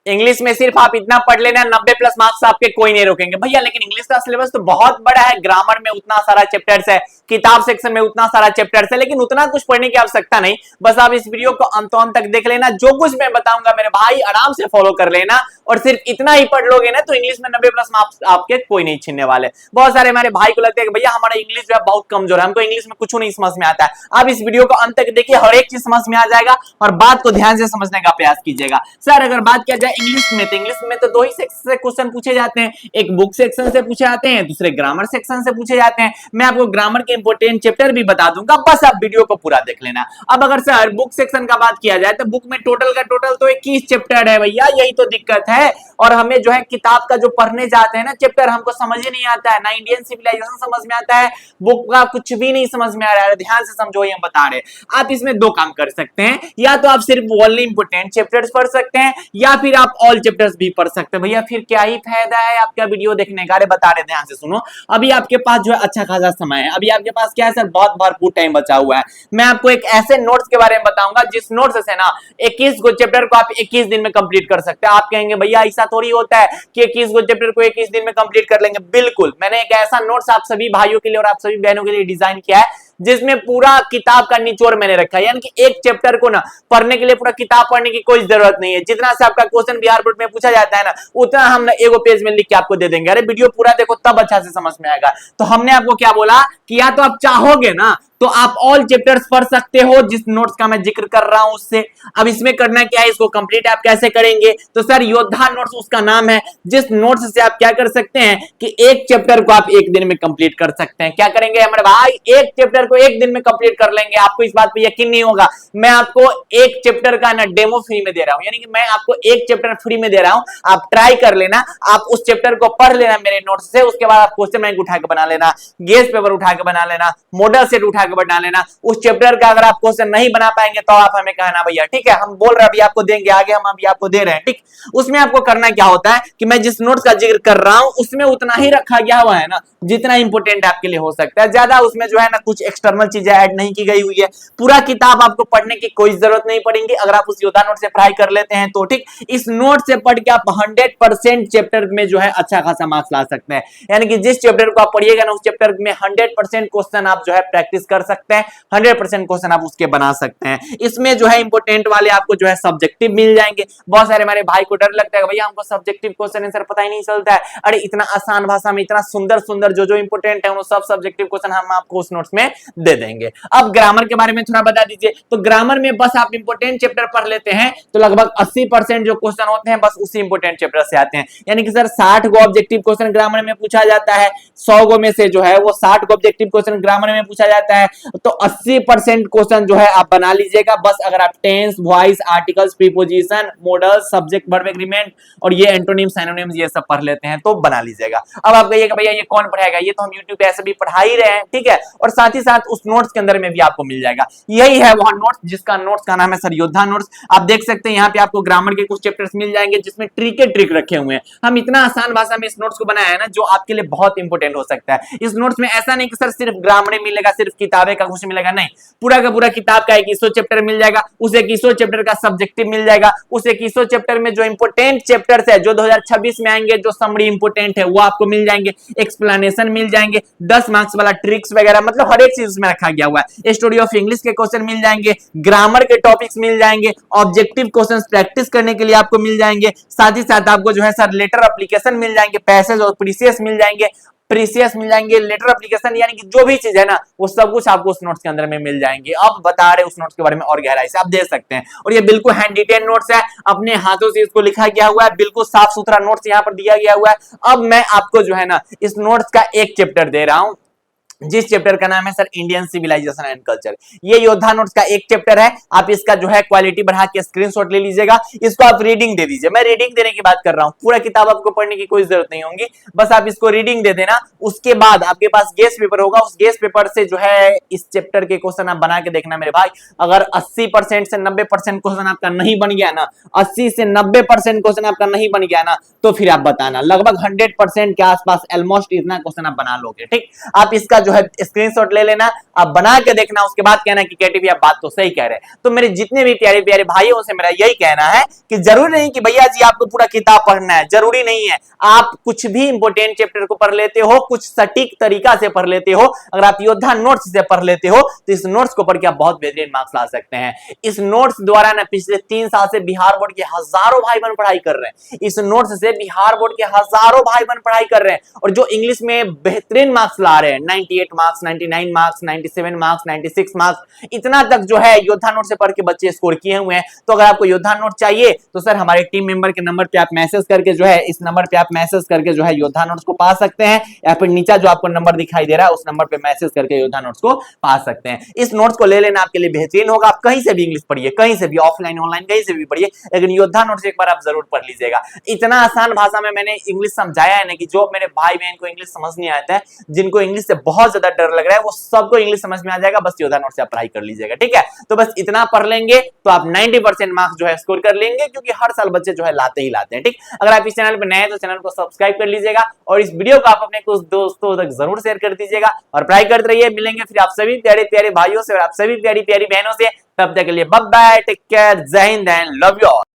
English में सिर्फ आप इतना पढ़ लेना 90 प्लस मार्क्स आपके कोई नहीं रोकेंगे भैया। लेकिन इंग्लिश का सिलेबस तो बहुत बड़ा है, ग्रामर में उतना सारा चैप्टर्स है, किताब सेक्शन में उतना सारा चैप्टर्स है, लेकिन उतना कुछ पढ़ने की आवश्यकता नहीं। बस आप इस वीडियो को अंतों अंत तक देख लेना, जो कुछ मैं बताऊंगा मेरे भाई आराम से फॉलो कर लेना, और सिर्फ इतना ही पढ़ लोगे ना तो इंग्लिश में 90 प्लस मार्क्स आपके कोई नहीं छीनने वाले। बहुत सारे हमारे भाई को लगता है कि भैया हमारा इंग्लिश जो है बहुत कमजोर है, हमको इंग्लिश में कुछ नहीं समझ में आता है। आप इस वीडियो को अंत तक देखिए, हर एक चीज समझ में आ जाएगा, और बात को ध्यान से समझने का प्रयास कीजिएगा। सर अगर बात किया जाए इंग्लिश में, तो इंग्लिश में तो दो ही सेक्शन से क्वेश्चन पूछे जाते हैं, एक बुक सेक्शन से पूछे जाते हैं, दूसरे ग्रामर सेक्शन से पूछे जाते हैं। मैं आपको ग्रामर के इंपोर्टेंट चैप्टर भी बता दूंगा, बस आप वीडियो को पूरा देख लेना। अब अगर सर बुक सेक्शन का बात किया जाए तो बुक में टोटल का टोटल तो 21 चैप्टर है भैया, यही तो दिक्कत है। और हमें जो है किताब का जो पढ़ने जाते हैं ना चैप्टर, हमको समझ ही नहीं आता है, ना इंडियन सिविलाइजेशन समझ में आता है, बुक का कुछ भी नहीं समझ में आ रहा है। ध्यान से समझो ये हम बता रहे हैं। आप इसमें दो काम कर सकते हैं, या तो आप सिर्फ ओनली इंपोर्टेंट चैप्टर्स पढ़ सकते हैं, या फिर आप ऑल चैप्टर्स भी पढ़ सकते हैं। भैया फिर क्या ही फायदा है आपका वीडियो देखने का। अरे बता रहे, ध्यान से सुनो। अभी आपके पास जो है अच्छा खासा समय है, अभी आपके पास क्या है सर, बहुत भरपूर टाइम बचा हुआ है। मैं आपको एक ऐसे नोट्स के बारे में बताऊंगा जिस नोट्स से ना 21 गो चैप्टर को आप 21 दिन में कंप्लीट कर सकते हैं। आप कहेंगे भैया ऐसा थोड़ी होता है कि 21 गो चैप्टर को 21 दिन में कंप्लीट कर लेंगे। बिल्कुल, मैंने एक ऐसा नोट्स आप सभी भाइयों के लिए और आप सभी बहनों के लिए डिजाइन किया है जिसमें पूरा किताब का निचोड़ मैंने रखा है। यानी कि एक चैप्टर को ना पढ़ने के लिए पूरा किताब पढ़ने की कोई जरूरत नहीं है। जितना से आपका क्वेश्चन बिहार बोर्ड में पूछा जाता है ना, उतना हम ना एगो पेज में लिख के आपको दे देंगे। अरे वीडियो पूरा देखो तब अच्छा से समझ में आएगा। तो हमने आपको क्या बोला कि या तो आप चाहोगे ना तो आप ऑल चैप्टर्स पढ़ सकते हो जिस नोट्स का मैं जिक्र कर रहा हूं उससे। अब इसमें करना क्या है, इसको कंप्लीट आप कैसे करेंगे, तो सर योद्धा नोट्स उसका नाम है, जिस नोट्स से आप क्या कर सकते हैं कि एक चैप्टर को आप एक दिन में कंप्लीट कर सकते हैं। क्या करेंगे हमारे भाई, एक चैप्टर को एक दिन में कंप्लीट कर लेंगे। आपको इस बात पे यकीन नहीं होगा, मैं आपको एक चैप्टर का ना डेमो फ्री में दे रहा हूं, यानी कि मैं आपको एक चैप्टर फ्री में दे रहा हूं। आप ट्राई कर लेना, आप उस चैप्टर को पढ़ लेना मेरे नोट्स से, उसके बाद आप क्वेश्चन बैंक उठा के बना लेना, गेस पेपर उठा के बना लेना, मॉडल सेट उठा के बना लेना। उस चैप्टर का अगर आप क्वेश्चन नहीं बना पाएंगे तो आप हमें कहना भैया, ठीक है, हम बोल रहे हैं अभी आपको देंगे, आगे हम अभी आपको दे रहे हैं, ठीक। उसमें आपको करना क्या होता है कि मैं जिस नोट्स का जिक्र कर रहा हूं उसमें उतना ही रखा गया हुआ है ना जितना इंपोर्टेंट आपके लिए हो सकता है। ज्यादा उसमें जो है ना कुछ एक्सटर्नल चीजें ऐड नहीं की गई हुई है। पूरा किताब आपको पढ़ने की कोई जरूरत नहीं पड़ेगी अगर आप उस योद्धा नोट से पढ़ाई कर लेते हैं तो, ठीक। इस नोट से पढ़ के आप 100% चैप्टर में जो है अच्छा खासा मार्क्स ला सकते हैं। यानी कि जिस चैप्टर को आप पढ़िएगा ना उस चैप्टर में 100% क्वेश्चन आप जो है प्रैक्टिस कर सकते हैं, 100% क्वेश्चन आप उसके बना सकते हैं। इसमें जो है इंपोर्टेंट वाले आपको जो है सब्जेक्टिव मिल जाएंगे। बहुत सारे हमारे भाई को डर लगता है भैया हमको सब्जेक्टिव क्वेश्चन आंसर पता ही नहीं चलता है। अरे इतना आसान भाषा में इतना सुंदर सुंदर जो इंपोर्टेंट है वो सब सब्जेक्टिव क्वेश्चन हम आपको उस नोट्स में दे देंगे। अब ग्रामर के बारे में थोड़ा बता दीजिए। तो ग्रामर में बस आप इंपोर्टेंट चैप्टर पढ़ लेते हैं तो लगभग 80% जो क्वेश्चन होते हैं बस उसी इंपोर्टेंट चैप्टर से आते हैं। यानी कि सर 60 गो ऑब्जेक्टिव क्वेश्चन ग्रामर में पूछा जाता है, 100 गो में से जो है वो 60 गो ऑब्जेक्टिव क्वेश्चन ग्रामर में पूछा जाता है, तो 80% क्वेश्चन जो है आप बना लीजिएगा। बस अगर आप tense, voice, articles, preposition, modal, subject verb agreement और ये एंटोनिम, सिनोनिम्स ये सब पढ़ लेते हैं तो बना लीजिएगा। अब आप कहिएगा भैया ये कौन पढ़ाएगा, ये तो हम YouTube पे ऐसे भी पढ़ा ही रहे हैं, ठीक है, और साथ ही साथ उस नोट्स के अंदर में भी आपको मिल जाएगा। यही है वह नोट्स जिसका नोट्स का नाम है सर योद्धा नोट्स। आप देख सकते हैं यहाँ पे आपको ग्रामर के कुछ चैप्टर्स मिल जाएंगे जिसमें ट्रिक रखे हुए हैं। हम इतना आसान भाषा में इस नोट्स को बनाया है ना जो आपके लिए बहुत इंपॉर्टेंट हो सकता है। इस नोट्स में ऐसा नहीं कि सर सिर्फ ग्रामर मिलेगा, सिर्फ किताबें का कुछ मिलेगा, नहीं, पूरा का पूरा किताब का 21 चैप्टर मिल जाएगा, उस 21 चैप्टर का सब्जेक्टिव मिल जाएगा, उस 21 चैप्टर में जो इंपोर्टेंट चैप्टर्स है जो 2026 में आएंगे जो समरी इंपोर्टेंट है वो आपको मिल जाएंगे, एक्सप्लेनेशन मिल जाएंगे, 10 मार्क्स वाला ट्रिक्स वगैरह, मतलब हर एक चीज उसमें रखा गया हुआ है। स्टोरी ऑफ इंग्लिश के क्वेश्चन मिल जाएंगे, ग्रामर के टॉपिक्स मिल जाएंगे, ऑब्जेक्टिव क्वेश्चंस प्रैक्टिस करने के लिए आपको मिल जाएंगे, साथ ही साथ आपको जो है सर लेटर एप्लीकेशन मिल जाएंगे, पैसेज और प्रीसियस मिल जाएंगे, लेटर एप्लीकेशन, यानी कि जो भी चीज है ना वो सब कुछ आपको उस नोट्स के अंदर में मिल जाएंगे। अब बता रहे उस नोट्स के बारे में और गहराई से आप देख सकते हैं, और ये बिल्कुल हैंड डिटेन नोट्स है, अपने हाथों से इसको लिखा गया हुआ है, बिल्कुल साफ सुथरा नोट्स यहाँ पर दिया गया हुआ है। अब मैं आपको जो है ना इस नोट्स का एक चैप्टर दे रहा हूं जिस चैप्टर का नाम है sir Indian civilisation and culture. ये योद्धा नोट्स का एक चैप्टर है। आप इसका जो है क्वालिटी बढ़ा के स्क्रीनशॉट ले लीजिएगा, इसको आप रीडिंग दे दीजिए। मैं रीडिंग देने की बात कर रहा हूं, पूरा किताब आपको पढ़ने की कोई जरूरत नहीं होगी, बस आप इसको रीडिंग दे देना। उसके बाद आपके पास गेस पेपर होगा, उस गेस पेपर से जो है इस चैप्टर के क्वेश्चन आप बना के देखना मेरे भाई। अगर 80% से 90% क्वेश्चन आपका नहीं बन गया ना, 80 से 90% क्वेश्चन आपका नहीं बन गया ना, तो फिर आप बताना। लगभग 100% के आसपास ऑलमोस्ट इतना क्वेश्चन आप बना लोगे, ठीक। आप इसका जो है स्क्रीनशॉट ले लेना, आप बना के देखना, उसके बाद कहना कि केटीवी आप बात तो सही कह रहे हैं। तो मेरे जितने भी प्यारे प्यारे भाइयों से मेरा यही कहना है कि जरूरी नहीं कि भैया जी आपको पूरा किताब पढ़ना है, जरूरी नहीं है। आप कुछ भी इंपोर्टेंट चैप्टर को पढ़ लेते हो, कुछ सटीक तरीका से पढ़ लेते हो, अगर आप योद्धा नोट्स से पढ़ लेते हो तो इस नोट्स को पढ़ के आप बहुत बेहतरीन मार्क्स ला सकते हैं। इस नोट्स द्वारा ना पिछले 3 साल से बिहार बोर्ड के हजारों भाई बहन पढ़ाई कर रहे हैं। इस नोट्स से बिहार बोर्ड के हजारों भाई बहन पढ़ाई कर रहे हैं और जो इंग्लिश में बेहतरीन मार्क्स ला रहे हैं, 98 मार्क्स, 99 मार्क्स, 97 मार्क्स, 96 मार्क्स, इतना तक जो है योद्धा नोट से पढ़ के बच्चे स्कोर किए हुए हैं। तो अगर आपको योद्धा नोट चाहिए तो सर हमारे टीम मेंबर के नंबर पे आप मैसेज करके जो है, इस नंबर पे आप मैसेज करके जो है योद्धा नोट्स को पा सकते हैं, या फिर नीचे जो आपको नंबर दिखाई दे रहा है उस नंबर पे मैसेज करके योद्धा नोट्स को पा सकते हैं। इस नोट्स को ले लेना आपके लिए बेहतरीन होगा। आप कहीं से भी इंग्लिश पढ़िए, कहीं से भी, ऑफलाइन ऑनलाइन कहीं से भी पढ़िए, लेकिन योद्धा नोट्स एक बार आप जरूर पढ़ लीजिएगा। इतना आसान भाषा में मैंने इंग्लिश समझाया है ना कि जो मेरे भाई बहन को इंग्लिश समझ नहीं आता है, जिनको इंग्लिश से बहुत ज्यादा डर लग रहा है, वो सबको इंग्लिश समझ में आ जाएगा। बस योद्धा नोट से आप पढ़ाई कर लीजिएगा, ठीक है। तो बस इतना पढ़ लेंगे तो आप 90% मार्क्स जो है स्कोर कर लेंगे, क्योंकि हर साल बच्चे जो है लाते ही लाते हैं, ठीक। अगर आप इस चैनल पर नए हैं तो चैनल को सब्सक्राइब कर लीजिएगा और इस वीडियो को आप अपने कुछ दोस्तों तक जरूर शेयर कर दीजिएगा और पढ़ाई करते रहिए। मिलेंगे फिर आप सभी प्यारे प्यारे भाइयों से और आप सभी प्यारी प्यारी बहनों से। तब तक के लिए बाय बाय, टेक केयर, जय Hind and love you all.